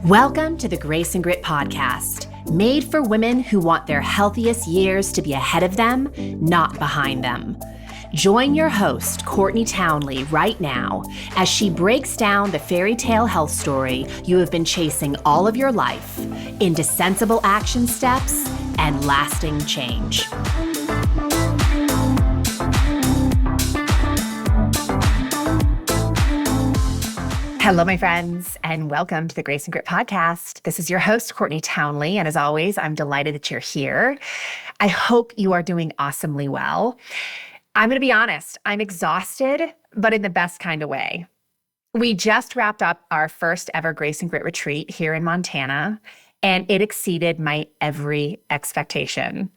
Welcome to the Grace and Grit podcast, made for women who want their healthiest years to be ahead of them, not behind them. Join your host, Courtney Townley, right now as she breaks down the fairy tale health story you have been chasing all of your life into sensible action steps and lasting change. Hello, my friends, and welcome to the Grace and Grit podcast. This is your host, Courtney Townley, and as always, I'm delighted that you're here. I hope you are doing awesomely well. I'm going to be honest, I'm exhausted, but in the best kind of way. We just wrapped up our first ever Grace and Grit retreat here in Montana, and it exceeded my every expectation.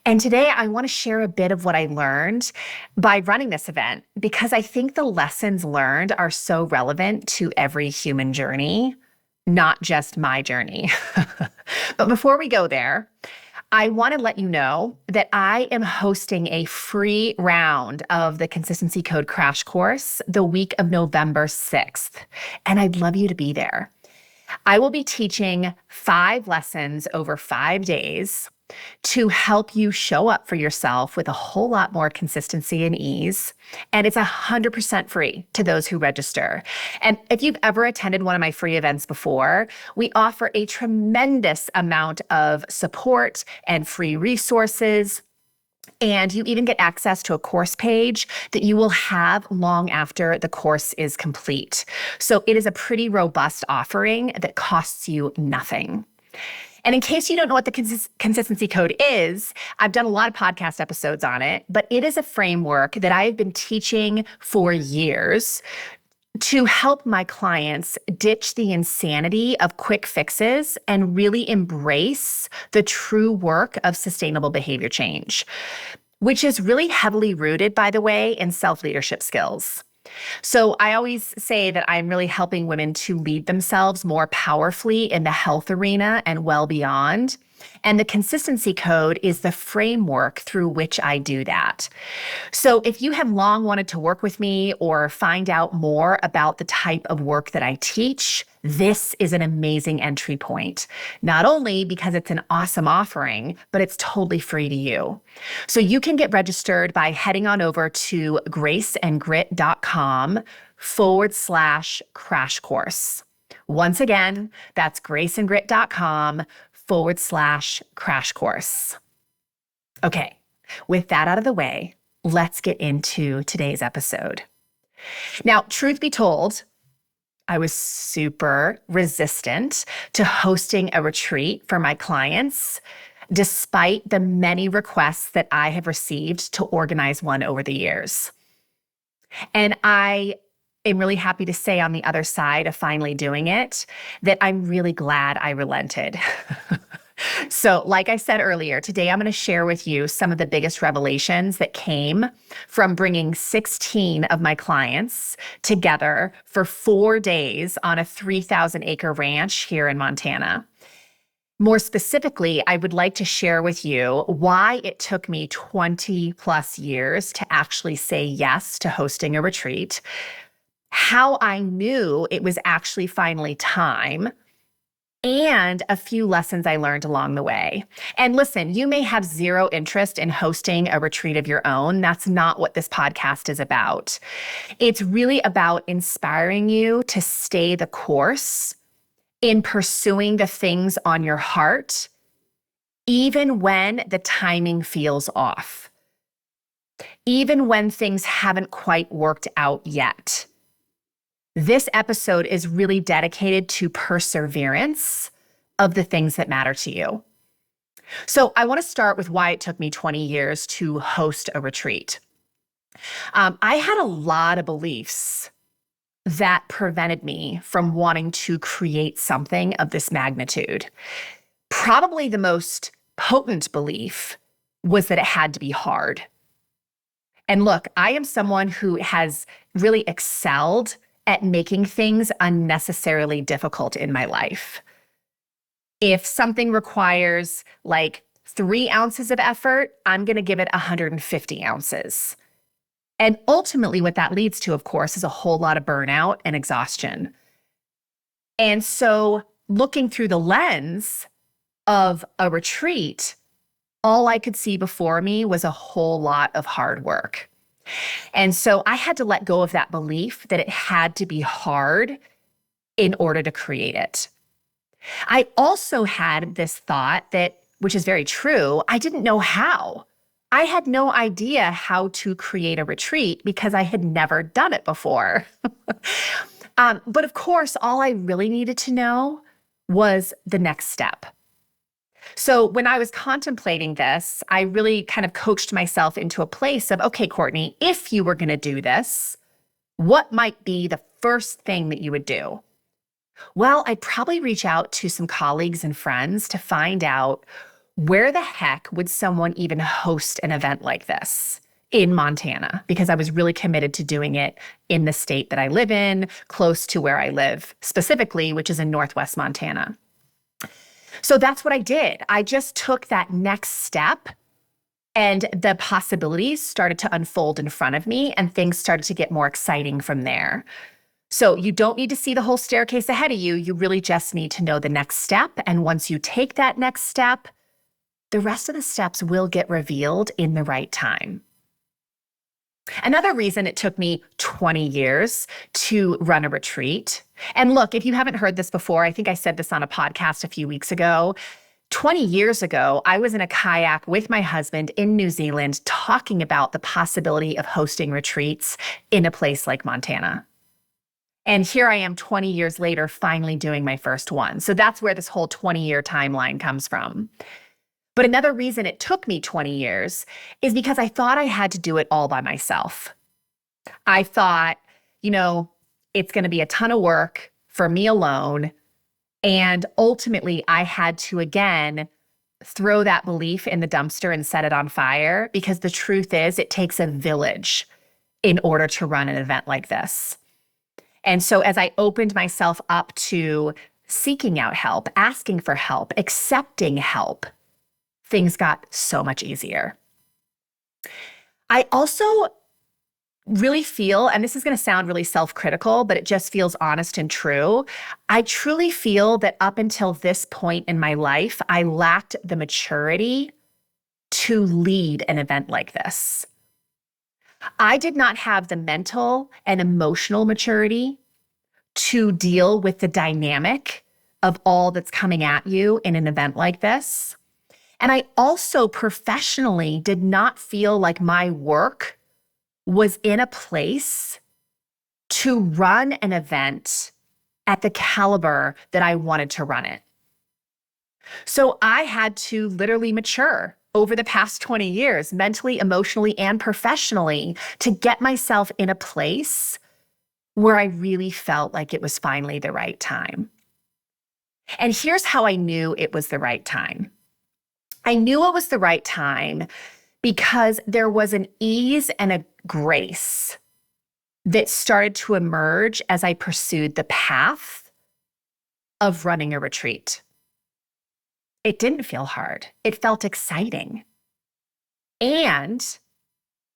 And today I want to share a bit of what I learned by running this event, because I think the lessons learned are so relevant to every human journey, not just my journey. But before we go there, I want to let you know that I am hosting a free round of the Consistency Code Crash Course the week of November 6th, and I'd love you to be there. I will be teaching 5 lessons over 5 days to help you show up for yourself with a whole lot more consistency and ease. And it's 100% free to those who register. And if you've ever attended one of my free events before, we offer a tremendous amount of support and free resources. And you even get access to a course page that you will have long after the course is complete. So it is a pretty robust offering that costs you nothing. And in case you don't know what the Consistency Code is, I've done a lot of podcast episodes on it, but it is a framework that I've been teaching for years to help my clients ditch the insanity of quick fixes and really embrace the true work of sustainable behavior change, which is really heavily rooted, by the way, in self-leadership skills. So I always say that I'm really helping women to lead themselves more powerfully in the health arena and well beyond. And the Consistency Code is the framework through which I do that. So if you have long wanted to work with me or find out more about the type of work that I teach, this is an amazing entry point, not only because it's an awesome offering, but it's totally free to you. So you can get registered by heading on over to graceandgrit.com/crash course. Once again, that's graceandgrit.com/crash course. Okay, with that out of the way, let's get into today's episode. Now, truth be told, I was super resistant to hosting a retreat for my clients, despite the many requests that I have received to organize one over the years. And I am really happy to say on the other side of finally doing it, that I'm really glad I relented. So like I said earlier, today I'm going to share with you some of the biggest revelations that came from bringing 16 of my clients together for 4 days on a 3,000-acre ranch here in Montana. More specifically, I would like to share with you why it took me 20 plus years to actually say yes to hosting a retreat, how I knew it was actually finally time, and a few lessons I learned along the way. And listen, you may have zero interest in hosting a retreat of your own. That's not what this podcast is about. It's really about inspiring you to stay the course in pursuing the things on your heart, even when the timing feels off, even when things haven't quite worked out yet. This episode is really dedicated to perseverance of the things that matter to you. So I want to start with why it took me 20 years to host a retreat. I had a lot of beliefs that prevented me from wanting to create something of this magnitude. Probably the most potent belief was that it had to be hard. And look, I am someone who has really excelled at making things unnecessarily difficult in my life. If something requires like 3 ounces of effort, I'm going to give it 150 ounces. And ultimately what that leads to, of course, is a whole lot of burnout and exhaustion. And so looking through the lens of a retreat, all I could see before me was a whole lot of hard work. And so I had to let go of that belief that it had to be hard in order to create it. I also had this thought that, which is very true, I didn't know how. I had no idea how to create a retreat because I had never done it before. But of course, all I really needed to know was the next step. So when I was contemplating this, I really kind of coached myself into a place of, okay, Courtney, if you were going to do this, what might be the first thing that you would do? Well, I'd probably reach out to some colleagues and friends to find out where the heck would someone even host an event like this in Montana, because I was really committed to doing it in the state that I live in, close to where I live specifically, which is in Northwest Montana. So that's what I did. I just took that next step and the possibilities started to unfold in front of me and things started to get more exciting from there. So you don't need to see the whole staircase ahead of you. You really just need to know the next step. And once you take that next step, the rest of the steps will get revealed in the right time. Another reason it took me 20 years to run a retreat. And look, if you haven't heard this before, I think I said this on a podcast a few weeks ago. 20 years ago, I was in a kayak with my husband in New Zealand talking about the possibility of hosting retreats in a place like Montana. And here I am 20 years later, finally doing my first one. So that's where this whole 20-year timeline comes from. But another reason it took me 20 years is because I thought I had to do it all by myself. I thought, it's going to be a ton of work for me alone. And ultimately, I had to, again, throw that belief in the dumpster and set it on fire, because the truth is it takes a village in order to run an event like this. And so as I opened myself up to seeking out help, asking for help, accepting help, things got so much easier. I also really feel, and this is going to sound really self-critical, but it just feels honest and true. I truly feel that up until this point in my life, I lacked the maturity to lead an event like this. I did not have the mental and emotional maturity to deal with the dynamic of all that's coming at you in an event like this. And I also professionally did not feel like my work was in a place to run an event at the caliber that I wanted to run it. So I had to literally mature over the past 20 years, mentally, emotionally, and professionally, to get myself in a place where I really felt like it was finally the right time. And here's how I knew it was the right time. I knew it was the right time because there was an ease and a grace that started to emerge as I pursued the path of running a retreat. It didn't feel hard. It felt exciting. And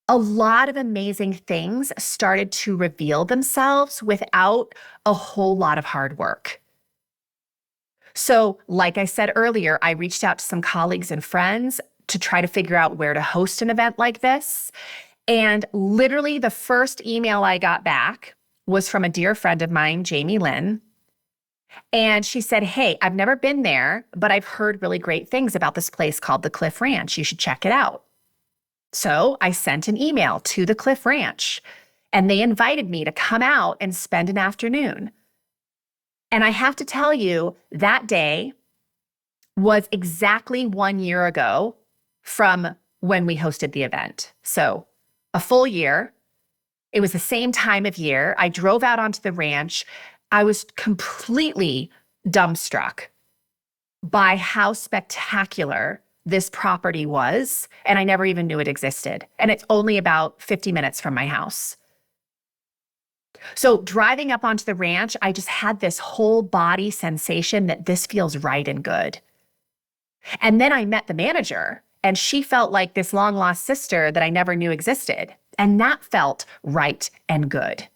a lot of amazing things started to reveal themselves without a whole lot of hard work. So, like I said earlier, I reached out to some colleagues and friends to try to figure out where to host an event like this. And literally the first email I got back was from a dear friend of mine, Jamie Lynn. And she said, hey, I've never been there, but I've heard really great things about this place called the Cliff Ranch. You should check it out. So I sent an email to the Cliff Ranch, and they invited me to come out and spend an afternoon. And I have to tell you, that day was exactly 1 year ago from when we hosted the event. So a full year. It was the same time of year. I drove out onto the ranch. I was completely dumbstruck by how spectacular this property was, and I never even knew it existed. And it's only about 50 minutes from my house. So driving up onto the ranch, I just had this whole body sensation that this feels right and good. And then I met the manager, and she felt like this long-lost sister that I never knew existed. And that felt right and good.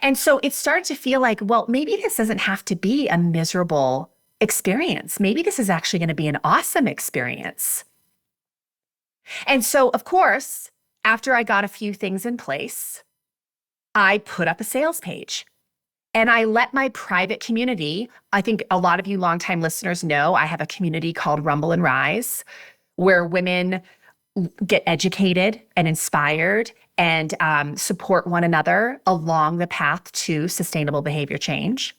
And so it started to feel like, well, maybe this doesn't have to be a miserable experience. Maybe this is actually going to be an awesome experience. And so, of course, after I got a few things in place, I put up a sales page and I let my private community, I think a lot of you longtime listeners know, I have a community called Rumble and Rise where women get educated and inspired and support one another along the path to sustainable behavior change.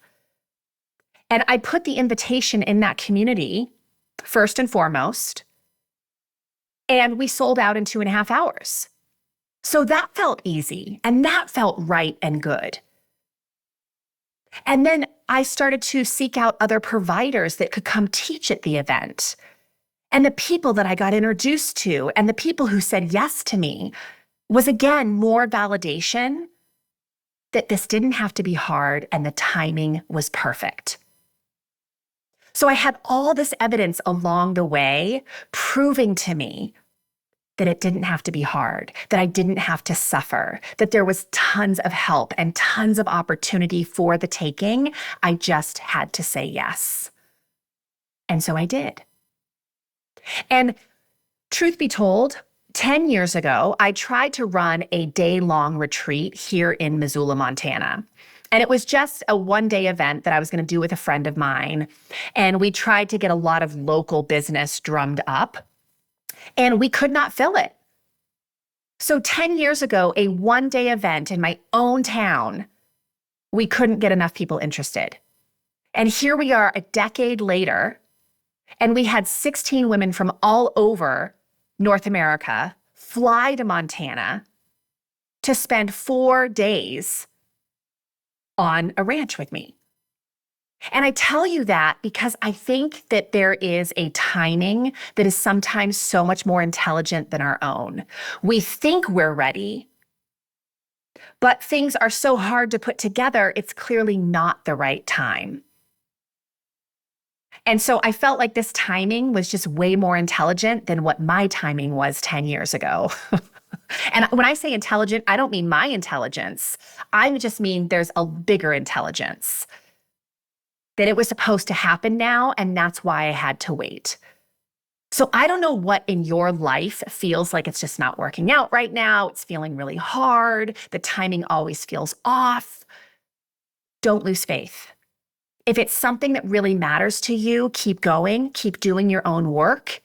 And I put the invitation in that community first and foremost, and we sold out in 2.5 hours. So that felt easy and that felt right and good. And then I started to seek out other providers that could come teach at the event. And the people that I got introduced to and the people who said yes to me was, again, more validation that this didn't have to be hard and the timing was perfect. So I had all this evidence along the way proving to me that it didn't have to be hard, that I didn't have to suffer, that there was tons of help and tons of opportunity for the taking. I just had to say yes. And so I did. And truth be told, 10 years ago, I tried to run a day-long retreat here in Missoula, Montana. And it was just a one-day event that I was going to do with a friend of mine. And we tried to get a lot of local business drummed up, and we could not fill it. So 10 years ago, a one-day event in my own town, we couldn't get enough people interested. And here we are a decade later, and we had 16 women from all over North America fly to Montana to spend 4 days on a ranch with me. And I tell you that because I think that there is a timing that is sometimes so much more intelligent than our own. We think we're ready, but things are so hard to put together, it's clearly not the right time. And so I felt like this timing was just way more intelligent than what my timing was 10 years ago. And when I say intelligent, I don't mean my intelligence. I just mean there's a bigger intelligence. That it was supposed to happen now, and that's why I had to wait. So I don't know what in your life feels like it's just not working out right now. It's feeling really hard. The timing always feels off. Don't lose faith. If it's something that really matters to you, keep going, keep doing your own work,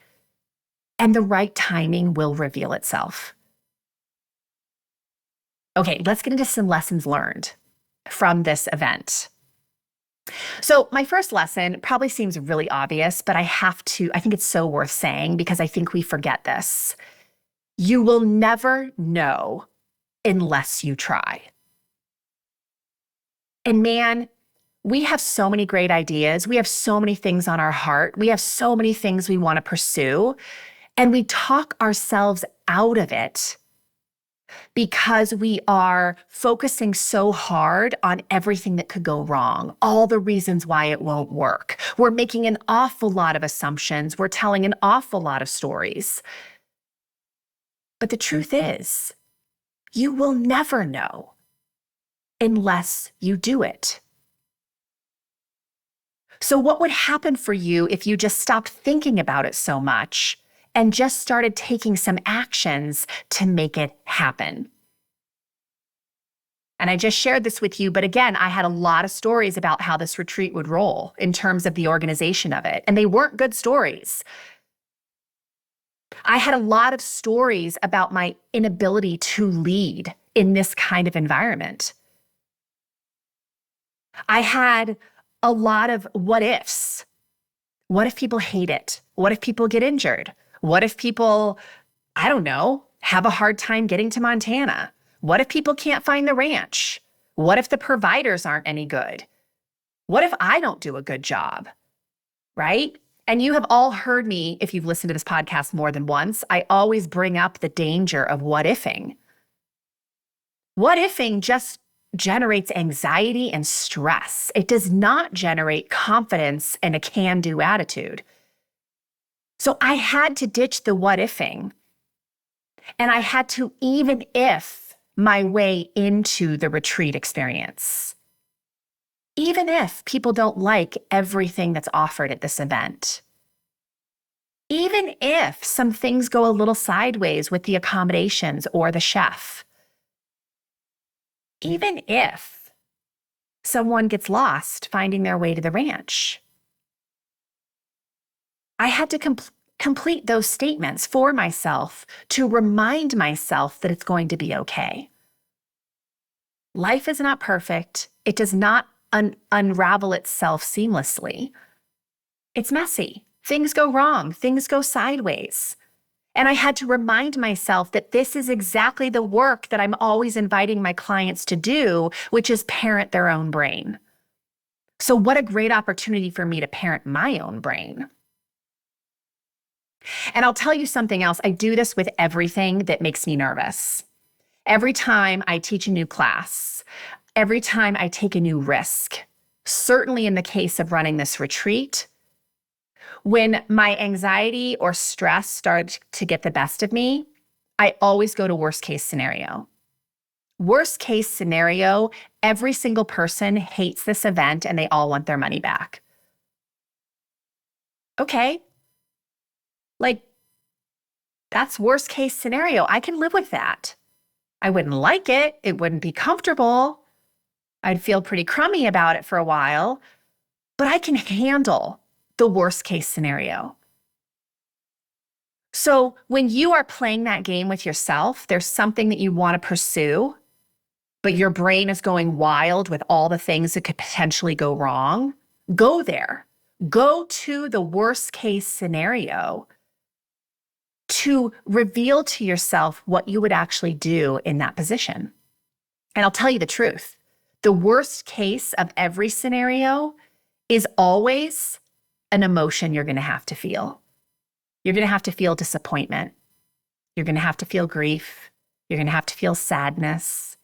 and the right timing will reveal itself. Okay, let's get into some lessons learned from this event. So my first lesson probably seems really obvious, but I think it's so worth saying because I think we forget this. You will never know unless you try. And man, we have so many great ideas. We have so many things on our heart. We have so many things we want to pursue, and we talk ourselves out of it because we are focusing so hard on everything that could go wrong, all the reasons why it won't work. We're making an awful lot of assumptions. We're telling an awful lot of stories. But the truth is, you will never know unless you do it. So what would happen for you if you just stopped thinking about it so much and just started taking some actions to make it happen? And I just shared this with you, but again, I had a lot of stories about how this retreat would roll in terms of the organization of it, and they weren't good stories. I had a lot of stories about my inability to lead in this kind of environment. I had a lot of what ifs. What if people hate it? What if people get injured? What if people, I don't know, have a hard time getting to Montana? What if people can't find the ranch? What if the providers aren't any good? What if I don't do a good job? Right? And you have all heard me, if you've listened to this podcast more than once, I always bring up the danger of what ifing. What ifing just generates anxiety and stress. It does not generate confidence and a can-do attitude. So I had to ditch the what ifing. And I had to, even if my way into the retreat experience. Even if people don't like everything that's offered at this event. Even if some things go a little sideways with the accommodations or the chef. Even if someone gets lost finding their way to the ranch. I had to complete those statements for myself to remind myself that it's going to be okay. Life is not perfect. It does not unravel itself seamlessly. It's messy. Things go wrong. Things go sideways. And I had to remind myself that this is exactly the work that I'm always inviting my clients to do, which is parent their own brain. So what a great opportunity for me to parent my own brain. And I'll tell you something else. I do this with everything that makes me nervous. Every time I teach a new class, every time I take a new risk, certainly in the case of running this retreat, when my anxiety or stress started to get the best of me, I always go to worst case scenario. Worst case scenario, every single person hates this event and they all want their money back. Okay. That's worst case scenario. I can live with that. I wouldn't like it. It wouldn't be comfortable. I'd feel pretty crummy about it for a while, but I can handle the worst case scenario. So when you are playing that game with yourself, there's something that you want to pursue, but your brain is going wild with all the things that could potentially go wrong. Go there. Go to the worst case scenario to reveal to yourself what you would actually do in that position. And I'll tell you the truth. The worst case of every scenario is always an emotion you're going to have to feel. You're going to have to feel disappointment. You're going to have to feel grief. You're going to have to feel sadness.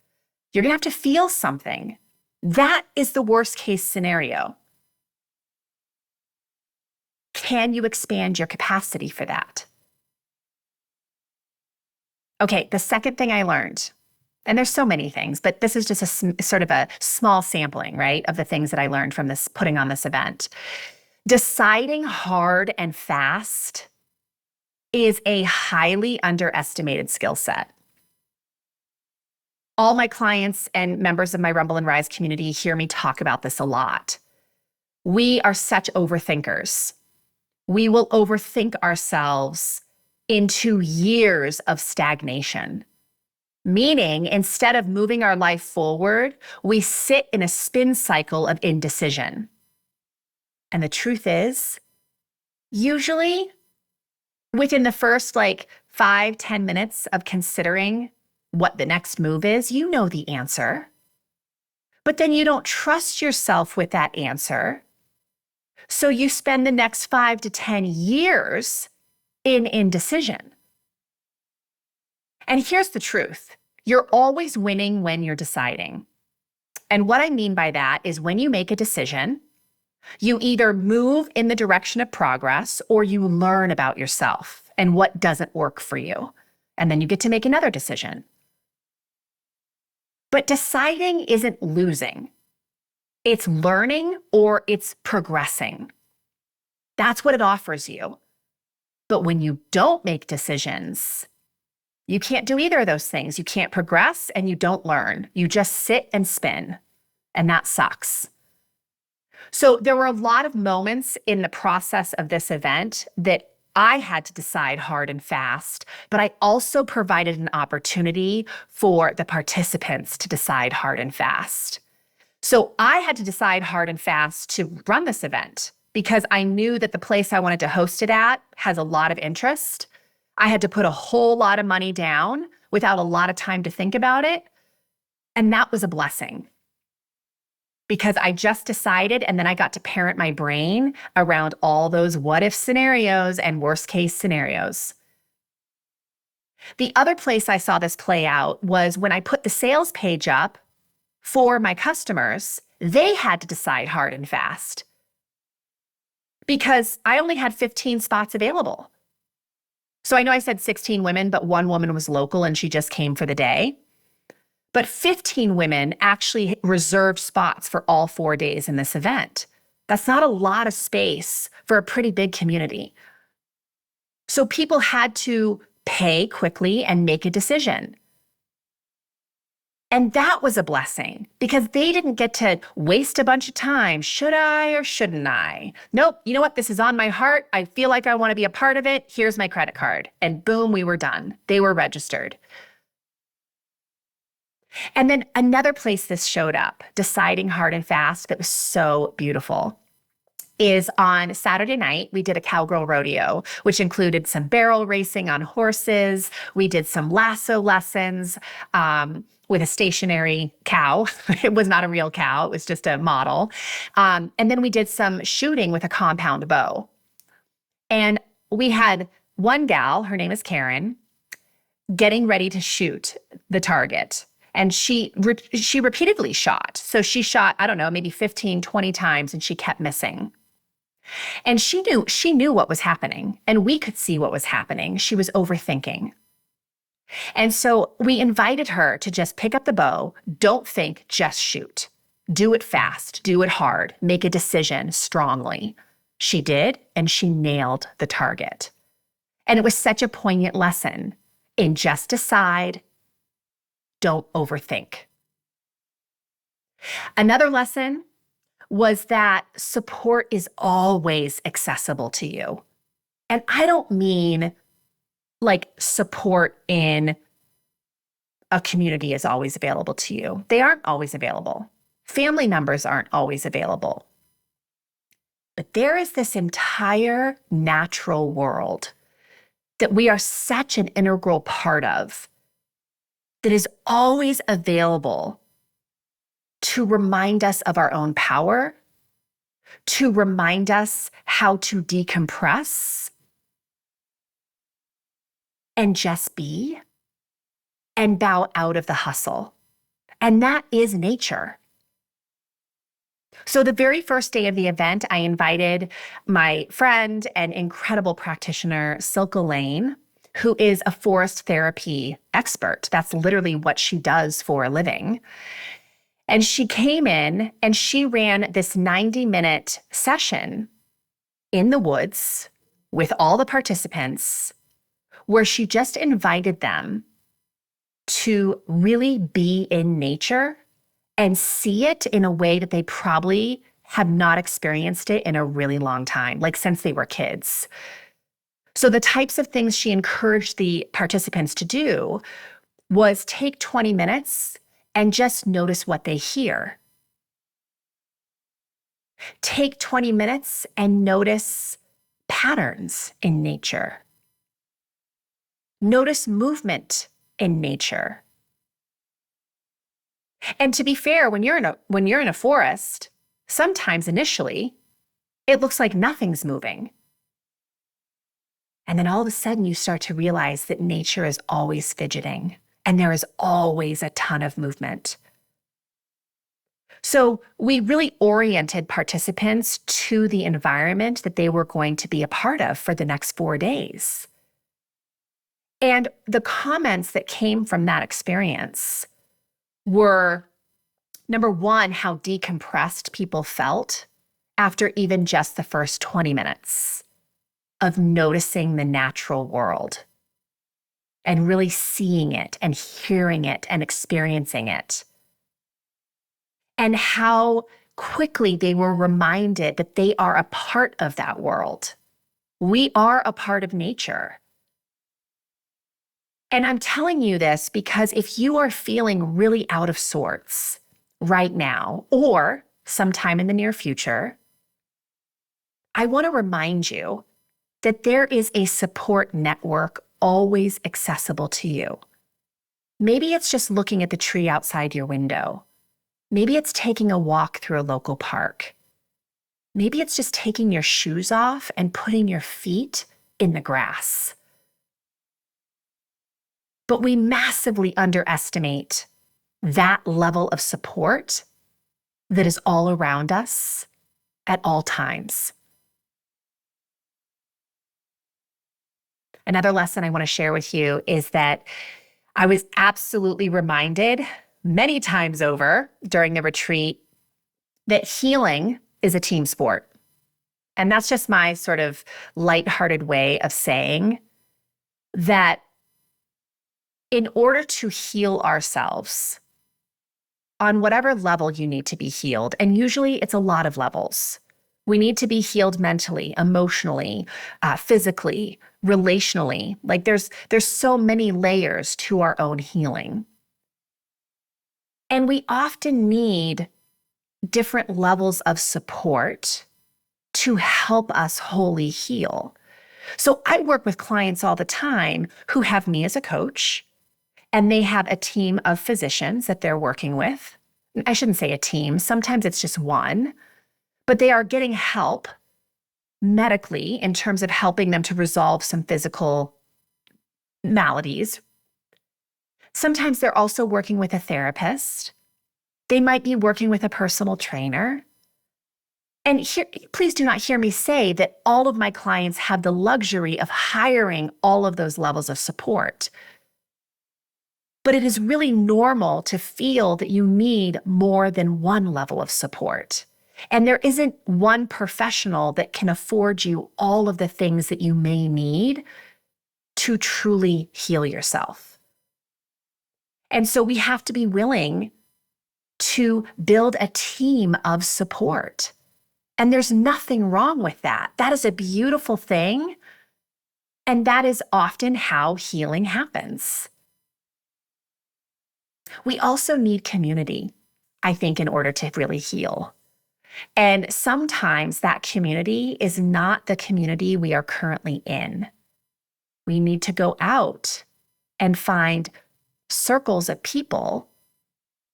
You're going to have to feel something. That is the worst case scenario. Can you expand your capacity for that? Okay, the second thing I learned, and there's so many things, but this is just a sort of a small sampling, right, of the things that I learned from this, putting on this event. Deciding hard and fast is a highly underestimated skill set. All my clients and members of my Rumble and Rise community hear me talk about this a lot. We are such overthinkers. We will overthink ourselves into years of stagnation. Meaning, instead of moving our life forward, we sit in a spin cycle of indecision. And the truth is, usually within the first 5-10 minutes of considering what the next move is, you know the answer. But then you don't trust yourself with that answer. So you spend the next 5 to 10 years in indecision. And here's the truth. You're always winning when you're deciding. And what I mean by that is when you make a decision, you either move in the direction of progress or you learn about yourself and what doesn't work for you. And then you get to make another decision. But deciding isn't losing. It's learning or it's progressing. That's what it offers you. But when you don't make decisions, you can't do either of those things. You can't progress and you don't learn. You just sit and spin, and that sucks. So there were a lot of moments in the process of this event that I had to decide hard and fast, but I also provided an opportunity for the participants to decide hard and fast. So I had to decide hard and fast to run this event because I knew that the place I wanted to host it at has a lot of interest. I had to put a whole lot of money down without a lot of time to think about it. And that was a blessing because I just decided and then I got to parent my brain around all those what if scenarios and worst case scenarios. The other place I saw this play out was when I put the sales page up for my customers. They had to decide hard and fast because I only had 15 spots available. So I know I said 16 women, but one woman was local and she just came for the day. But 15 women actually reserved spots for all 4 days in this event. That's not a lot of space for a pretty big community. So people had to pay quickly and make a decision. And that was a blessing because they didn't get to waste a bunch of time. Should I or shouldn't I? Nope. You know what? This is on my heart. I feel like I want to be a part of it. Here's my credit card. And boom, we were done. They were registered. And then another place this showed up, deciding hard and fast, that was so beautiful, is on Saturday night, we did a cowgirl rodeo, which included some barrel racing on horses. We did some lasso lessons with a stationary cow. It was not a real cow. It was just a model. And then we did some shooting with a compound bow. And we had one gal, her name is Karen, getting ready to shoot the target. And she repeatedly shot. So she shot, I don't know, maybe 15, 20 times, and she kept missing. And she knew what was happening, and we could see what was happening. She was overthinking. And so we invited her to just pick up the bow, don't think, just shoot. Do it fast, do it hard, make a decision strongly. She did, and she nailed the target. And it was such a poignant lesson in just decide, don't overthink. Another lesson was that support is always accessible to you. And I don't mean like support in a community is always available to you. They aren't always available. Family members aren't always available. But there is this entire natural world that we are such an integral part of that is always available to remind us of our own power, to remind us how to decompress and just be and bow out of the hustle. And that is nature. So the very first day of the event, I invited my friend and incredible practitioner, Silke Lane, who is a forest therapy expert. That's literally what she does for a living. And she came in and she ran this 90-minute session in the woods with all the participants where she just invited them to really be in nature and see it in a way that they probably have not experienced it in a really long time, like since they were kids. So the types of things she encouraged the participants to do was take 20 minutes and just notice what they hear. Take 20 minutes and notice patterns in nature. Notice movement in nature. And to be fair, when you're in a forest, sometimes initially, it looks like nothing's moving. And then all of a sudden you start to realize that nature is always fidgeting and there is always a ton of movement. So we really oriented participants to the environment that they were going to be a part of for the next 4 days. And the comments that came from that experience were, number one, how decompressed people felt after even just the first 20 minutes of noticing the natural world and really seeing it and hearing it and experiencing it. And how quickly they were reminded that they are a part of that world. We are a part of nature. And I'm telling you this because if you are feeling really out of sorts right now or sometime in the near future, I want to remind you that there is a support network always accessible to you. Maybe it's just looking at the tree outside your window. Maybe it's taking a walk through a local park. Maybe it's just taking your shoes off and putting your feet in the grass. But we massively underestimate that level of support that is all around us at all times. Another lesson I want to share with you is that I was absolutely reminded many times over during the retreat that healing is a team sport. And that's just my sort of lighthearted way of saying that in order to heal ourselves on whatever level you need to be healed, and usually it's a lot of levels. We need to be healed mentally, emotionally, physically, relationally. Like there's so many layers to our own healing. And we often need different levels of support to help us wholly heal. So I work with clients all the time who have me as a coach, and they have a team of physicians that they're working with. I shouldn't say a team. Sometimes it's just one, but they are getting help medically in terms of helping them to resolve some physical maladies. Sometimes they're also working with a therapist. They might be working with a personal trainer. And here, please do not hear me say that all of my clients have the luxury of hiring all of those levels of support. But it is really normal to feel that you need more than one level of support. And there isn't one professional that can afford you all of the things that you may need to truly heal yourself. And so we have to be willing to build a team of support. And there's nothing wrong with that. That is a beautiful thing. And that is often how healing happens. We also need community, I think, in order to really heal. And sometimes that community is not the community we are currently in. We need to go out and find circles of people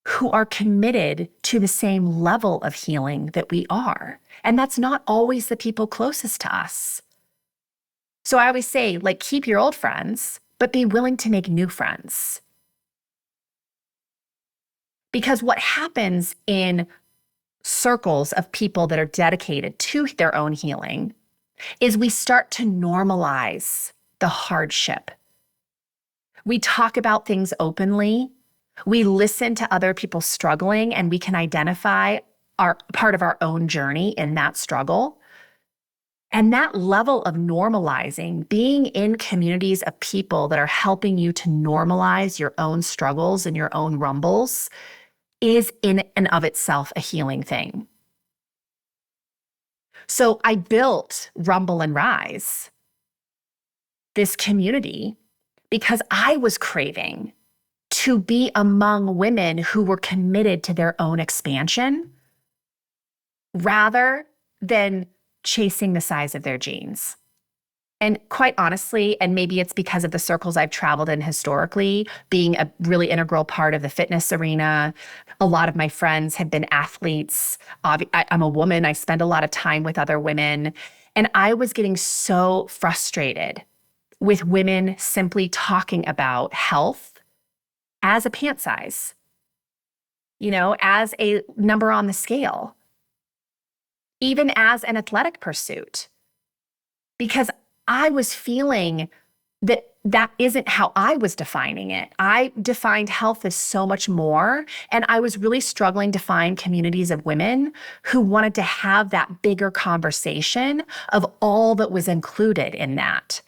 who are committed to the same level of healing that we are. And that's not always the people closest to us. So I always say, like, keep your old friends, but be willing to make new friends. Because what happens in circles of people that are dedicated to their own healing is we start to normalize the hardship. We talk about things openly. We listen to other people struggling, and we can identify our part of our own journey in that struggle. And that level of normalizing, being in communities of people that are helping you to normalize your own struggles and your own rumbles, is in and of itself a healing thing. So I built Rumble and Rise, this community, because I was craving to be among women who were committed to their own expansion rather than chasing the size of their jeans. And quite honestly, and maybe it's because of the circles I've traveled in historically, being a really integral part of the fitness arena. A lot of my friends have been athletes. I'm a woman. I spend a lot of time with other women. And I was getting so frustrated with women simply talking about health as a pant size, as a number on the scale, even as an athletic pursuit. Because I was feeling that isn't how I was defining it. I defined health as so much more, and I was really struggling to find communities of women who wanted to have that bigger conversation of all that was included in that.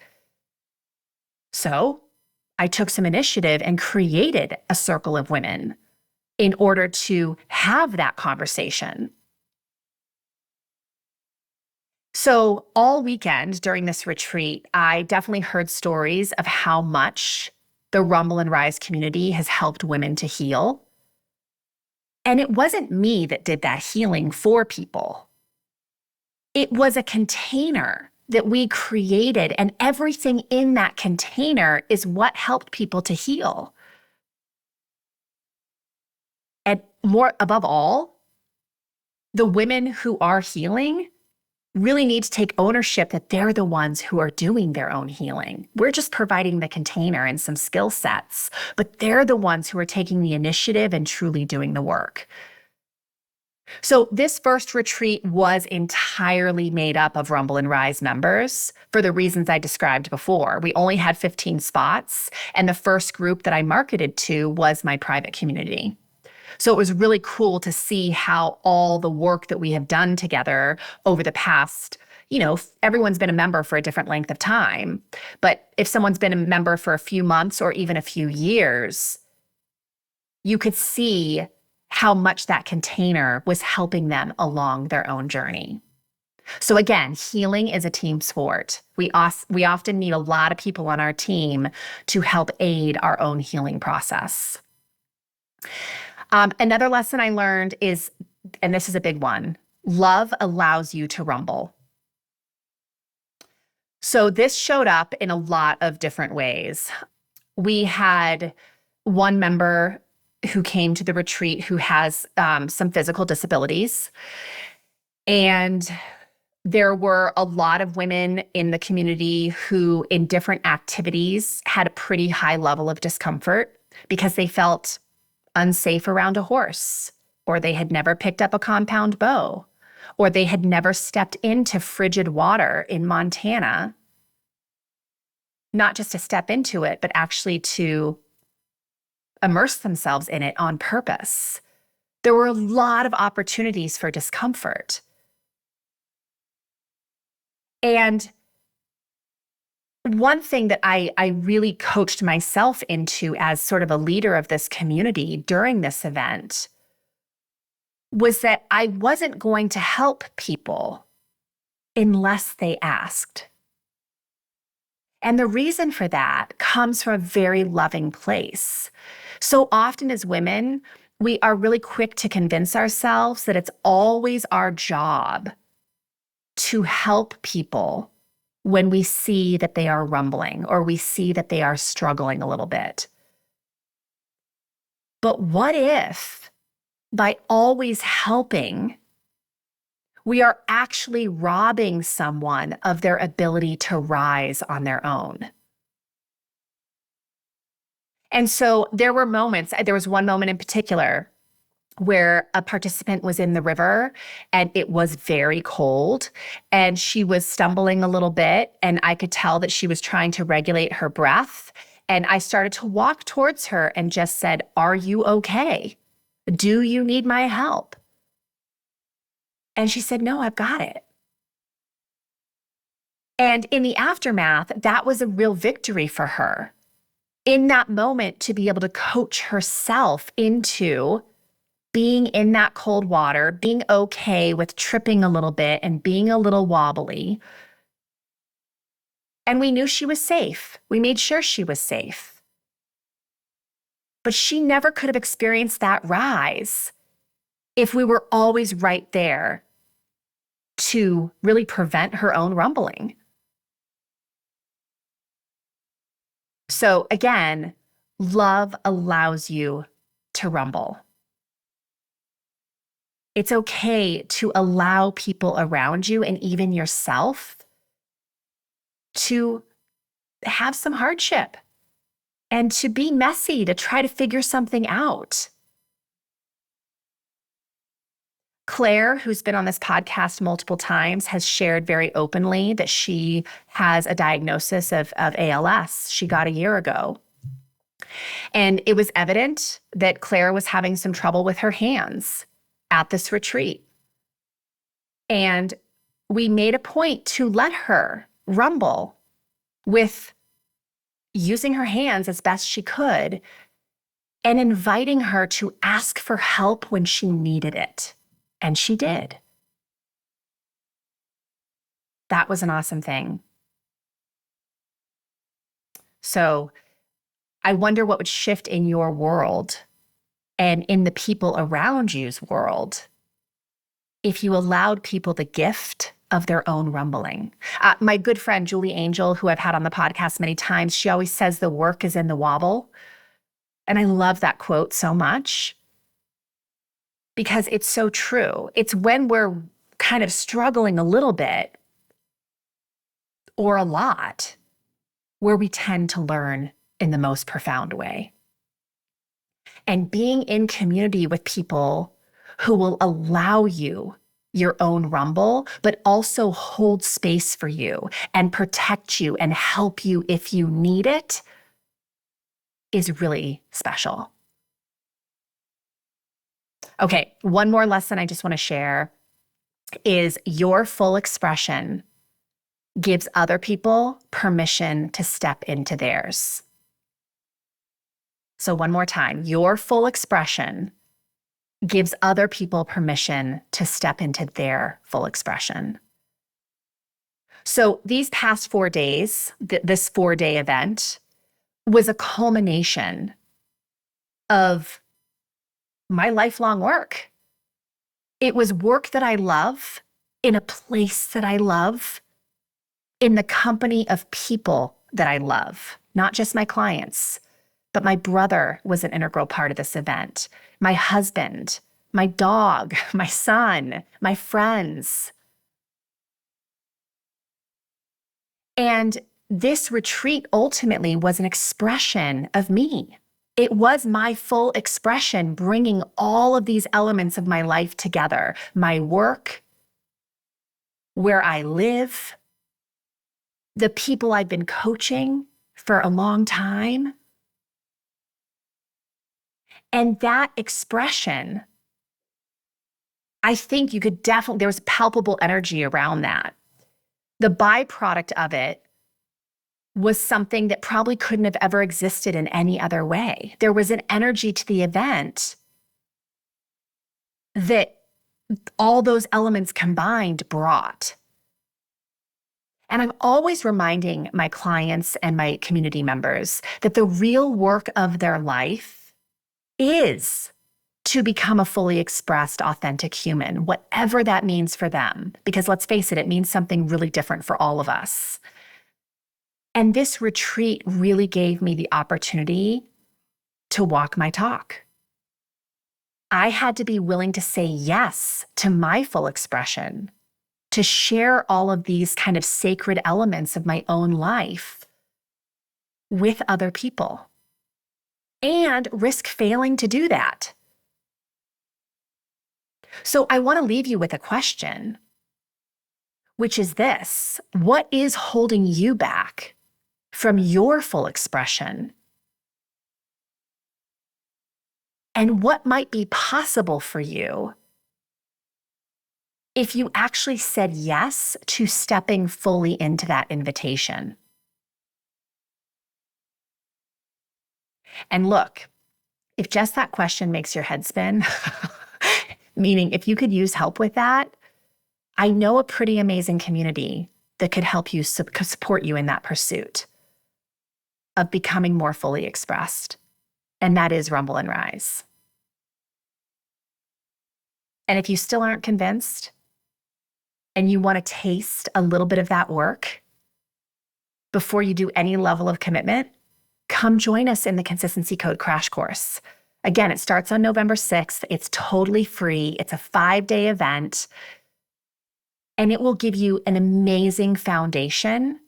So I took some initiative and created a circle of women in order to have that conversation. So all weekend during this retreat, I definitely heard stories of how much the Rumble and Rise community has helped women to heal. And it wasn't me that did that healing for people. It was a container that we created, and everything in that container is what helped people to heal. And more above all, the women who are healing really need to take ownership that they're the ones who are doing their own healing. We're just providing the container and some skill sets, but they're the ones who are taking the initiative and truly doing the work. So this first retreat was entirely made up of Rumble and Rise members for the reasons I described before. We only had 15 spots, and the first group that I marketed to was my private community. So it was really cool to see how all the work that we have done together over the past, everyone's been a member for a different length of time. But if someone's been a member for a few months or even a few years, you could see how much that container was helping them along their own journey. So again, healing is a team sport. We often need a lot of people on our team to help aid our own healing process. Another lesson I learned is, and this is a big one, love allows you to rumble. So this showed up in a lot of different ways. We had one member who came to the retreat who has some physical disabilities. And there were a lot of women in the community who, in different activities, had a pretty high level of discomfort because they felt unsafe around a horse, or they had never picked up a compound bow, or they had never stepped into frigid water in Montana, not just to step into it, but actually to immerse themselves in it on purpose. There were a lot of opportunities for discomfort. And one thing that I really coached myself into as sort of a leader of this community during this event was that I wasn't going to help people unless they asked. And the reason for that comes from a very loving place. So often as women, we are really quick to convince ourselves that it's always our job to help people when we see that they are rumbling or we see that they are struggling a little bit. But what if by always helping, we are actually robbing someone of their ability to rise on their own? And so there was one moment in particular where a participant was in the river and it was very cold and she was stumbling a little bit, and I could tell that she was trying to regulate her breath. And I started to walk towards her and just said, "Are you okay? Do you need my help?" And she said, "No, I've got it." And in the aftermath, that was a real victory for her. In that moment, to be able to coach herself into being in that cold water, being okay with tripping a little bit and being a little wobbly. And we knew she was safe. We made sure she was safe. But she never could have experienced that rise if we were always right there to really prevent her own rumbling. So again, love allows you to rumble. It's okay to allow people around you and even yourself to have some hardship and to be messy, to try to figure something out. Claire, who's been on this podcast multiple times, has shared very openly that she has a diagnosis of ALS she got a year ago. And it was evident that Claire was having some trouble with her hands at this retreat. And we made a point to let her rumble with using her hands as best she could and inviting her to ask for help when she needed it. And she did. That was an awesome thing. So I wonder what would shift in your world and in the people around you's world if you allowed people the gift of their own rumbling. My good friend, Julie Angel, who I've had on the podcast many times, she always says the work is in the wobble. And I love that quote so much because it's so true. It's when we're kind of struggling a little bit or a lot where we tend to learn in the most profound way. And being in community with people who will allow you your own rumble, but also hold space for you and protect you and help you if you need it is really special. Okay, one more lesson I just want to share is your full expression gives other people permission to step into theirs. So one more time, your full expression gives other people permission to step into their full expression. So these past 4 days, this 4-day event was a culmination of my lifelong work. It was work that I love, in a place that I love, in the company of people that I love, not just my clients, but my brother was an integral part of this event, my husband, my dog, my son, my friends. And this retreat ultimately was an expression of me. It was my full expression, bringing all of these elements of my life together, my work, where I live, the people I've been coaching for a long time. And that expression, I think you could definitely, there was palpable energy around that. The byproduct of it was something that probably couldn't have ever existed in any other way. There was an energy to the event that all those elements combined brought. And I'm always reminding my clients and my community members that the real work of their life is to become a fully expressed, authentic human, whatever that means for them. Because let's face it, it means something really different for all of us. And this retreat really gave me the opportunity to walk my talk. I had to be willing to say yes to my full expression, to share all of these kind of sacred elements of my own life with other people, and risk failing to do that. So I want to leave you with a question, which is this: what is holding you back from your full expression? And what might be possible for you if you actually said yes to stepping fully into that invitation? And look, if just that question makes your head spin, meaning if you could use help with that, I know a pretty amazing community that could help you support you in that pursuit of becoming more fully expressed. And that is Rumble and Rise. And if you still aren't convinced and you want to taste a little bit of that work before you do any level of commitment, come join us in the Consistency Code Crash Course. Again, it starts on November 6th. It's totally free. It's a 5-day event. And it will give you an amazing foundation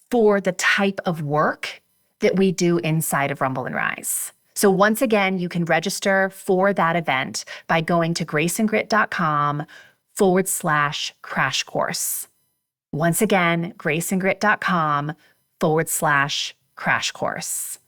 for the type of work that we do inside of Rumble and Rise. So once again, you can register for that event by going to graceandgrit.com/crash course. Once again, graceandgrit.com/crash course.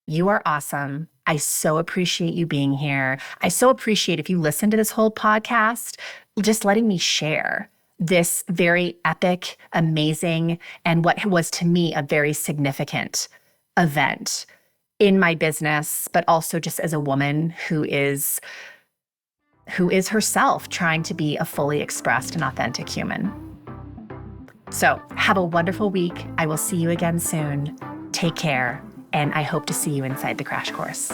You are awesome. I so appreciate you being here. I so appreciate if you listen to this whole podcast, just letting me share this very epic, amazing, and what was to me a very significant event in my business, but also just as a woman who is herself trying to be a fully expressed and authentic human. So have a wonderful week. I will see you again soon. Take care, and I hope to see you inside the Crash Course.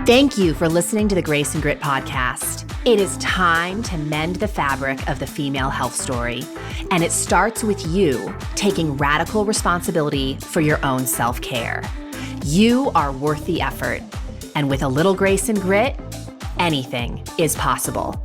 Thank you for listening to the Grace and Grit podcast. It is time to mend the fabric of the female health story, and it starts with you taking radical responsibility for your own self-care. You are worth the effort, and with a little grace and grit, anything is possible.